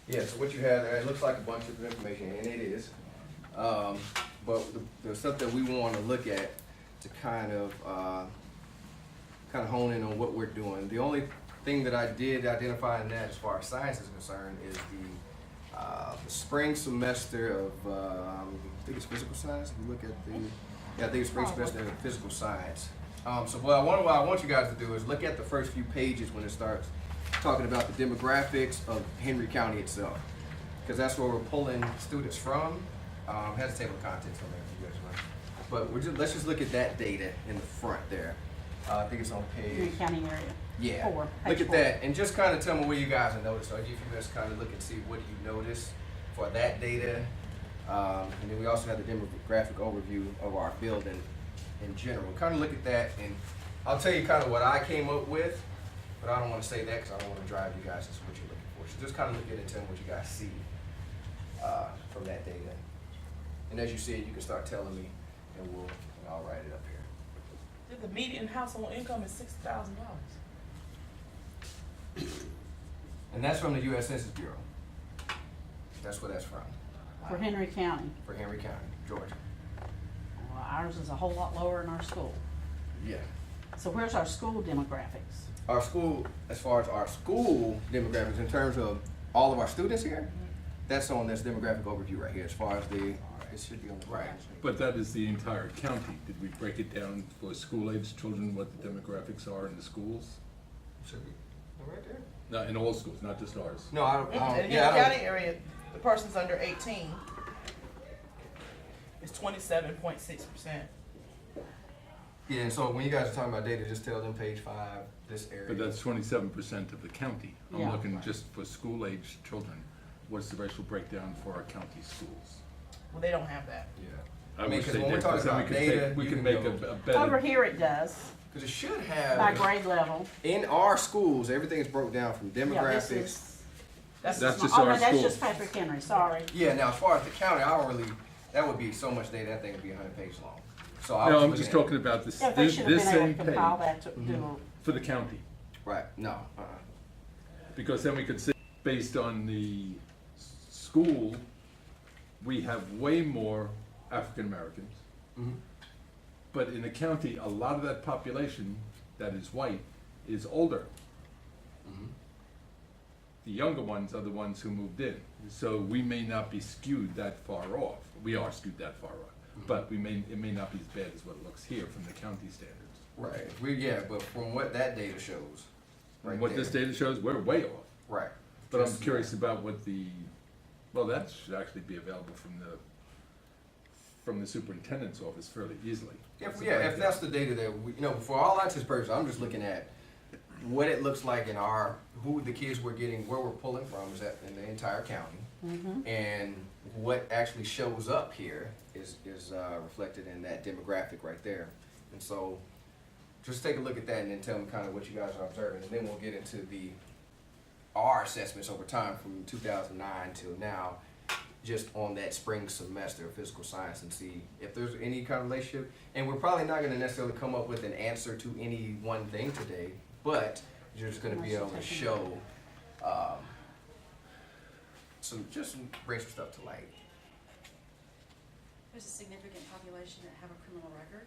Yeah, so what you have there, it looks like a bunch of information, and it is. But the stuff that we want to look at to kind of hone in on what we're doing. The only thing that I did identify in that, as far as science is concerned, is the spring semester of I think it's physical science. If you look at I think it's spring semester of physical science. So what I want you guys to do is look at the first few pages when it starts talking about the demographics of Henry County itself, because that's where we're pulling students from. Has a table of contents on there if you guys want. But let's just look at that data in the front there. I think it's on Henry page. County area. Yeah. Look Look at that, and just kind of tell me what you guys have noticed. So if you just kind of look and see what do you notice for that data, and then we also have the demographic overview of our building in general. Kind of look at that, and I'll tell you kind of what I came up with, but I don't want to say that because I don't want to drive you guys into what you're looking for. So just kind of look at it and tell me what you guys see from that data. And as you see it, you can start telling me, and I'll write it up here. The median household income is $60,000. And that's from the U.S. Census Bureau. That's where that's from. For Henry County. For Henry County, Georgia. Well, ours is a whole lot lower in our school. Yeah. So where's our school demographics? Our school, as far as our school demographics, in terms of all of our students here, that's on this demographic overview right here. As far as it should be on the right. But that is the entire county. Did we break it down for school-age children, what the demographics are in the schools? Should be right there. No, in all schools, not just ours. No, I don't. In the Henry Yeah, I County don't. area, the person's under 18 is 27.6%. Yeah, and so when you guys are talking about data, just tell them page 5, this area. But that's 27% of the county. I'm Yeah. looking just for school-age children. What's the racial breakdown for our county schools? Well, they don't have that. Yeah. I mean, would because say when we're that, talking 'cause then about we could data, take- we you can can make go- a Over better, here it does, Because it should by have, grade level. in our schools, everything is broke down from Yeah, demographics. this is. That's That's just Oh, our no, that's school. just Patrick Henry, sorry. Yeah, now as far as the county, I don't really, that would be so much data, that thing would be 100 pages long. So I no, was I'm looking just at- talking about this, Yeah, they this should have been able same to compile page that to do for the county. Right, no, Because then we could say, based on the school, we have way more African Americans. Mhm. But in the county, a lot of that population that is white is older. Mhm. The younger ones are the ones who moved in. So we may not be skewed that far off. We are skewed that far off. But it may not be as bad as what it looks here from the county standards. Right, but from what that data shows, right And what there. this data shows, we're way off. Right. But I'm Just- curious about what well, that should actually be available from the superintendent's office fairly easily. If that's the data that we, for all intents purposes, I'm just looking at what it looks like in who the kids we're getting, where we're pulling from is that in the entire county. Mm-hmm. And what actually shows up here is reflected in that demographic right there. And so just take a look at that and then tell me kind of what you guys are observing, and then we'll get into our assessments over time from 2009 till now, just on that spring semester of physical science, and see if there's any kind of relationship. And we're probably not gonna necessarily come up with an answer to any one thing today, but you're just gonna be able to show, just bring some stuff to light. There's a significant population that have a criminal record,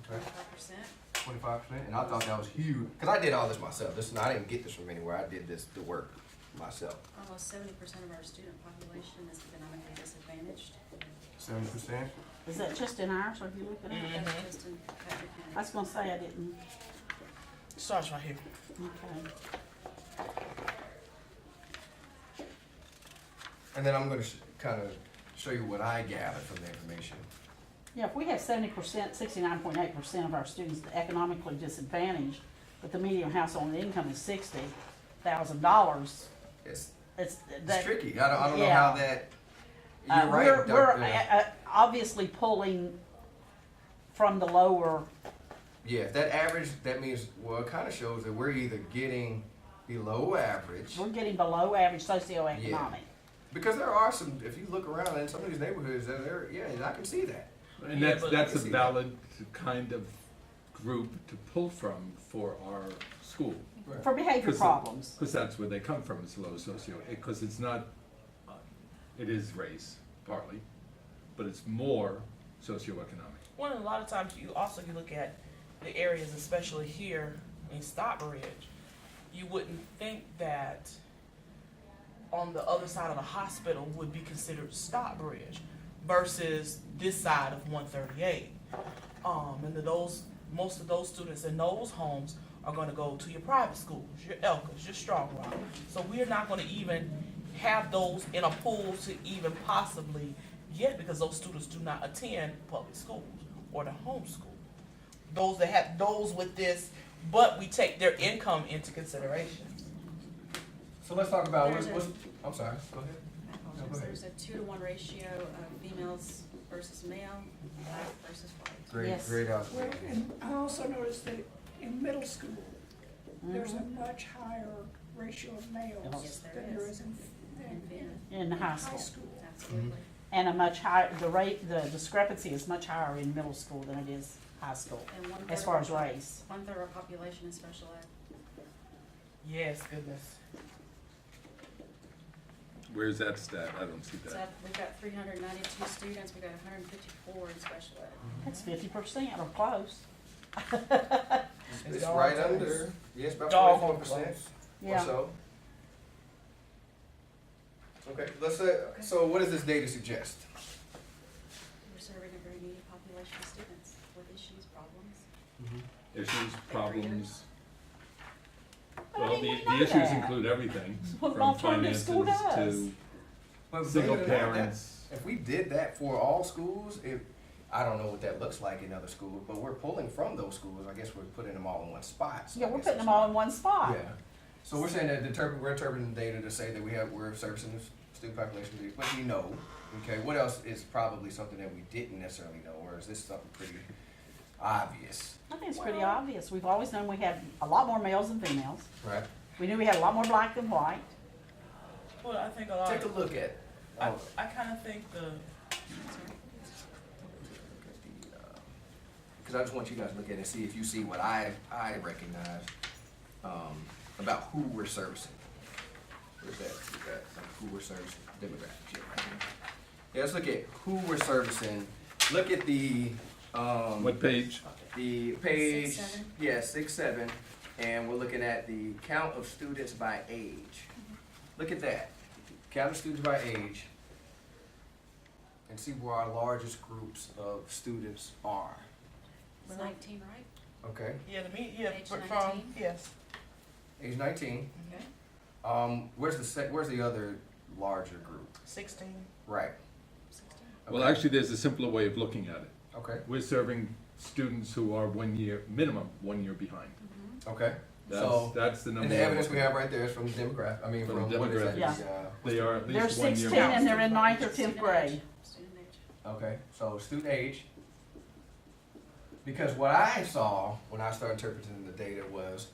Okay. 25%. 25%, and I thought that was huge, because I did all this myself. I didn't get this from anywhere. I did the work myself. Almost 70% of our student population is economically disadvantaged. 70%. Is that just in ours, or have you looked at it? That's just in Patrick I was gonna say I didn't, Starts right here. okay. And then I'm going to kind of show you what I gathered from the information. Yeah, if we have 70%, 69.8% of our students economically disadvantaged, but the median household income is $60,000, It's it's it's tricky. I don't know yeah. how that. You're right. We're obviously pulling from the lower. Yeah, if that average, that means, well, it kind of shows that we're either getting below average, We're getting below average socioeconomic. Yeah. because there are some, if you look around in some of these neighborhoods, I can see that. And Yeah, that's but- a I can see valid kind of group to pull from for our school. For behavior problems. Because that's where they come from, it's low socio, because it's not It is race, partly, but it's more socioeconomic. Well, and a lot of times you look at the areas, especially here in Stockbridge, you wouldn't think that on the other side of the hospital would be considered Stockbridge versus this side of 138. And most of those students in those homes are gonna go to your private schools, your Elkas, your Strong Rock. So we're not gonna even have those in a pool to even possibly get, because those students do not attend public schools or the homeschool. Those that have those with this, but we take their income into consideration. So let's talk about There's what's, a- I'm sorry, go ahead. I No, apologize. go ahead. There's a 2-to-1 ratio of females versus male, black versus white. Great, Yes. great Well, observation. and I also noticed that in middle school, there's a Mhm. much higher ratio of males Yes, there than there is. is In the high school. Absolutely. And a much higher, the discrepancy is much higher in middle school than it is high school, And one-third as of far our as race. 1/3 of our population is special ed. Yes, goodness. Where's that stat? I don't see So that. we've got 392 students, we've got 154 in special ed. That's 50% or close. It's dog right close. under, yes, about Dog 44% close. or Yeah. so. Okay, let's say, so what does this data suggest? We're serving a very needy population of students with issues, problems. Issues, problems. I Well, mean, the, we the know issues that. include everything, What from alternative finances school does? to But single believe it or not, parents. If we did that for all schools, I don't know what that looks like in other schools, but we're pulling from those schools. I guess we're putting them all in one spot. So Yeah, I we're guess putting it's them all in one spot. Yeah. So we're saying that we're interpreting the data to say that we're servicing the student population, but we know. Okay, what else is probably something that we didn't necessarily know, or is this something pretty obvious? I think it's pretty Well- obvious. We've always known we had a lot more males than females. Right. We knew we had a lot more black than white. Well, I think a lot Take a of, look at. I kind of think Because I just want you guys to look at it and see if you see what I recognize about who we're servicing. Where's that? Look at who we're servicing, demographics here, right here. Yeah, let's look at who we're servicing. Look at the What page? the page. 6-7. Yeah, 6-7, and we're looking at the count of students by age. Look at that. Count of students by age, and see where our largest groups of students are. It's 19, right? Okay, yeah, Age from 19? yes. age 19. Okay. Where's the other larger group? 16. Right. 16. Well, Okay. actually, there's a simpler way of looking at it. Okay. We're serving students who are minimum 1 year behind. Okay. That's, So, that's the number. and the we're evidence we looking have right there is from the demographic. I mean, From from what is that? demographics. The, They are at They're least 1 year 16 behind. and they're in ninth or Student 10th grade. age. Student age. Okay, so student age. Because what I saw when I started interpreting the data was,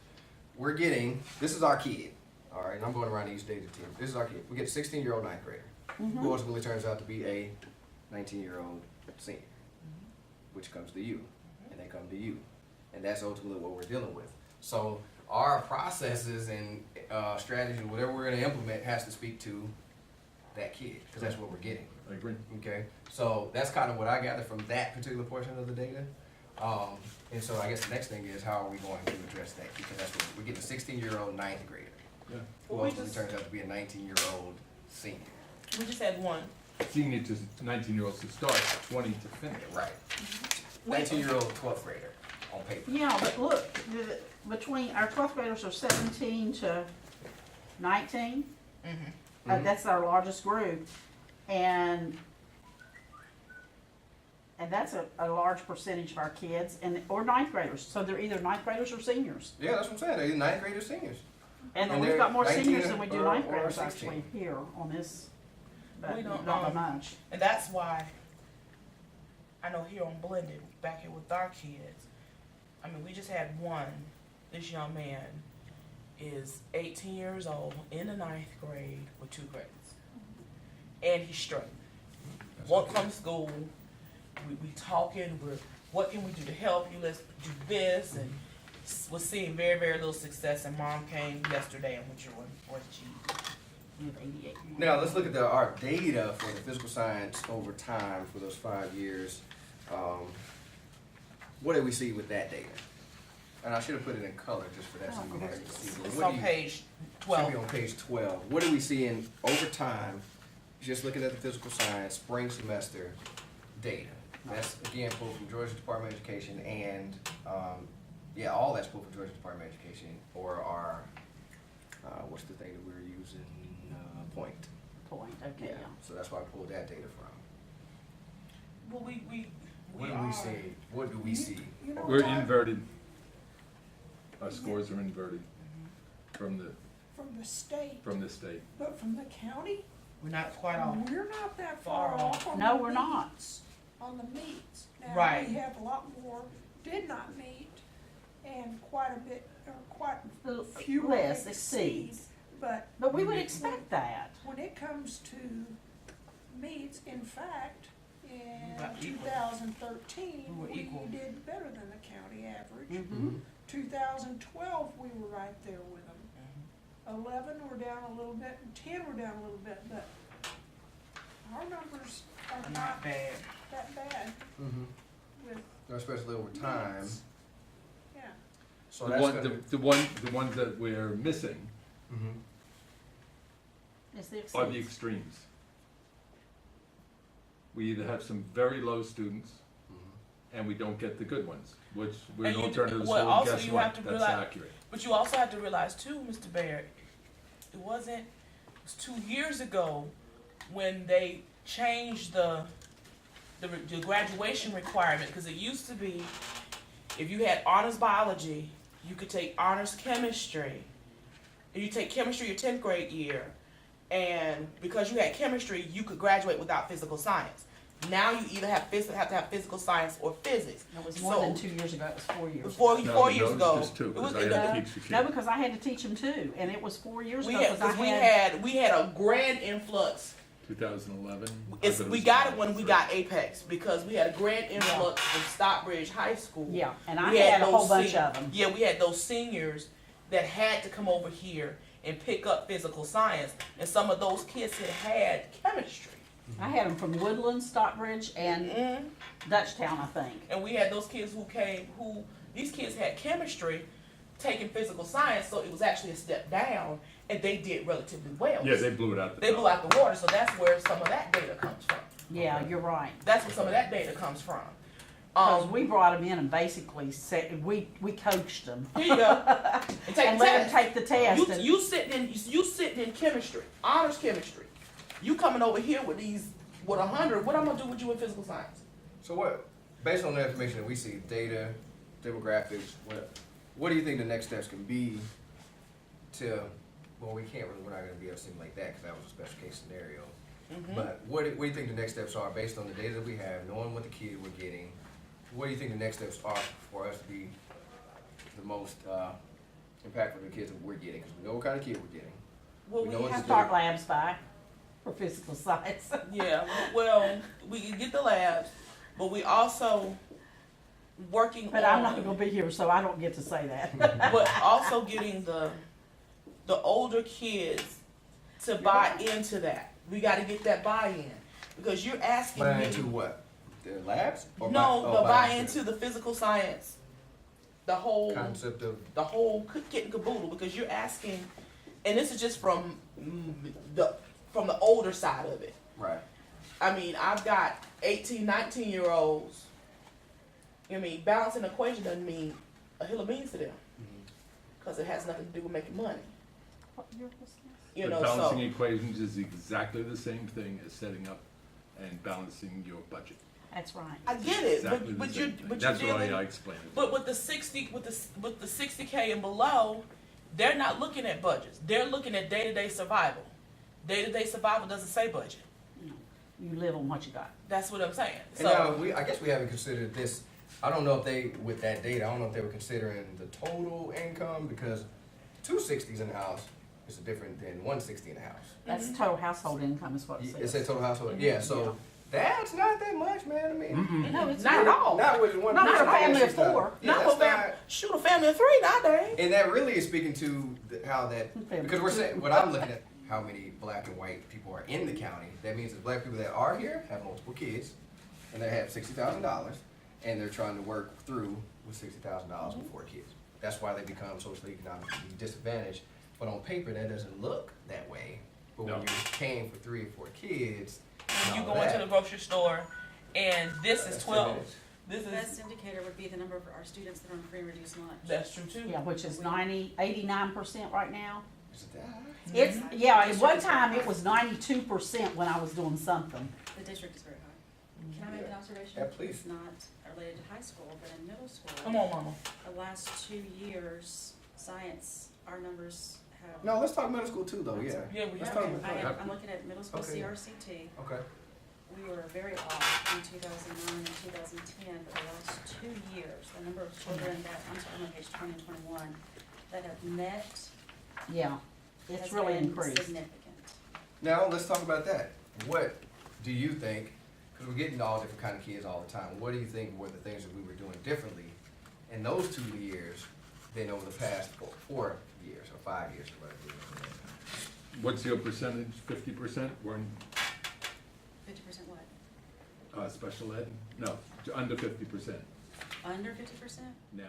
this is our kid, all right, and I'm going around each data team. This is our kid. We get a 16-year-old ninth grader, who ultimately turns out to be a 19-year-old senior, which comes to you, and they come to you. And that's ultimately what we're dealing with. So our processes and strategies, whatever we're gonna implement, has to speak to that kid, because that's what we're getting. I agree. Okay, so that's kind of what I gathered from that particular portion of the data. And so I guess the next thing is, how are we going to address that? Because that's what, we're getting a 16-year-old ninth grader, Yeah. who Well, we ultimately just- turns out to be a 19-year-old senior. We just had one. Senior to 19-year-olds to start, 20 to finish. Right. We- 19-year-old 12th grader on paper. Yeah, but look, between our 12th graders are 17 to 19. Mhm. That's our largest group. And that's a large percentage of our kids, or ninth graders. So they're either ninth graders or seniors. Yeah, that's what I'm saying. They're ninth graders, seniors. And And we've they're got more 19 seniors than we do or- ninth or graders 16. actually here on this, but We don't, not by much. And that's why I know here on Blended, back here with our kids, I mean, we just had one. This young man is 18 years old, in the ninth grade with 2 credits. And he's straight. Won't come to school. We talking, what can we do to help you? Let's do this. And was seeing very, very little success. And mom came yesterday and went, where's G? We have 88. Now, let's look at our data for the physical science over time for those 5 years. What did we see with that data? And I should have put it in color just for that so you can actually see. But It's what on do you- page Should 12. be on page 12. What are we seeing over time, just looking at the physical science spring semester data? That's, again, pulled from Georgia Department of Education and, yeah, all that's pulled from Georgia Department of Education or our, what's the thing that we're using, Point. Point, okay, yeah. So that's why I pulled that data from. Well, we What do are. we see? What do we see? You know, We're Todd, inverted. Our scores are inverted from the from the state, state. but from the county, We're not quite off. we're not that Far far off. off on No, the we're not. meets, on the meets. Now, Right. we have a lot more did not meet and quite a bit, or quite The fewer less exceed. exceeds. But But we would expect that. when it comes to meets, in fact, in About equal. 2013, We were we equal. did better than the county average. Mm-hmm. 2012, we were right there with them. 11 were down a little bit, and 10 were down a little bit, but our numbers are Not not bad. that bad Mm-hmm. with Especially over time. meets. Yeah, So The that's one, gonna. the ones that we're missing Mhm. It's the are the exceeds. extremes. We either have some very low students Mhm. and we don't get the good ones, which we're And an you- alternative well, school, also guess you what? have to That's realize- accurate. But you also have to realize too, Mr. Baird, it was 2 years ago when they changed the graduation requirement, because it used to be, if you had honors biology, you could take honors chemistry. If you take chemistry your 10th grade year, and because you had chemistry, you could graduate without physical science. Now you either have to have physical science or physics. It was more than 2 years ago, it was 4 years. Before ago. four No, years it ago, was just two, it was- because I had to teach the kids. No, because I had to teach them too, and it was 4 years we ago, had, because I we had, had a grand influx. 2011. We got it when we got Apex, because we had a grand influx from Stockbridge High School. yeah, and I We had a those whole bunch sen- of them. Yeah, we had those seniors that had to come over here and pick up physical science, and some of those kids had chemistry. I had them from Woodland, Stockbridge, and Dutchtown, I think. And we had those kids these kids had chemistry, taking physical science, so it was actually a step down, and they did relatively well. Yeah, they blew it out the They blew out the water, so that's where some of that data comes from. Yeah, you're right. That's where some of that data comes from. Because we brought them in and basically said, we coached them. Here you go. And take And the let them test. take the test. and- You sitting in chemistry, honors chemistry. You coming over here with 100. What I'm gonna do with you in physical science? So what, based on the information that we see, data, demographics, what do you think the next steps can be to, well, we're not gonna be able to simulate that because that was a special case scenario. But what do you think the next steps are based on the data that we have, knowing what the kids we're getting? What do you think the next steps are for us to be the most impactful to the kids that we're getting? Because we know what kind of kid we're getting. Well, We we know it's have a Start labs back for physical science. yeah. Well, we can get the labs, but we also working But on. I'm not gonna be here, so I don't get to say that. But also getting the older kids to buy into that. We got to get that buy-in, because you're asking Buy me. into what? The labs? Or No, the buy buy into the physical science, the whole concept of kit and caboodle, because you're asking, and this is just from the older side of it. right. I mean, I've got 18, 19-year-olds. I mean, balancing an equation doesn't mean a hill of beans to them, because it has nothing to do with making money. What year was this? You But know, balancing so equations is exactly the same thing as setting up and balancing your budget. That's right. I get it, Exactly the but same you're thing. but That's you're why dealing. I explained it. But with the 60K and below, they're not looking at budgets. They're looking at day-to-day survival. Day-to-day survival doesn't say budget. You live on what you got. That's what I'm saying. And So now, I guess we haven't considered this. I don't know if they, with that data, I don't know if they were considering the total income, because 260s in the house is different than 160 in the house. That's total household income is what it It says. said total household, yeah, so that's not that much, man, I mean. No, it's not at all. Not with one Not person, for a family of it's not- four. Yeah, not that's for not, shoot a family of 3 nowadays. and that really is speaking to how that, Family because we're of saying, what I'm looking at, how many black and white people are in the county. That means the black people that are here have multiple kids, and they have $60,000, and they're trying to work through with $60,000 with 4 kids. That's why they become socially economically disadvantaged. But on paper, that doesn't look that way. But when No. you're paying for 3 or 4 kids, When you and all go into that, the grocery store and this is that's 12, 10 minutes. this The is, best indicator would be the number of our students that are on free and reduced lunch. that's true too. Yeah, which is 89% right now. Is it that high? It's, yeah, at one time it was 92% when I was doing something. The district is very high. Can I make an observation? Yeah, please. It's not related to high school, but in middle school. Come on, mama. The last 2 years, science, our numbers have. No, let's talk middle school too, though. Yeah. Yeah, we Let's have talk to. about I'm looking at middle school Okay. CRCT. Okay. We were very off in 2009 and 2010, but the last 2 years, the number of children that, I'm sorry, I'm on page 20 and 21, that have met Yeah, it's has really been increased. significant. Now let's talk about that. What do you think? Because we're getting all different kind of kids all the time. What do you think were the things that we were doing differently in those 2 years than over the past 4 years or 5 years or whatever? What's your percentage? 50% were in 50% what? special ed? No, under 50% Under 50%? now.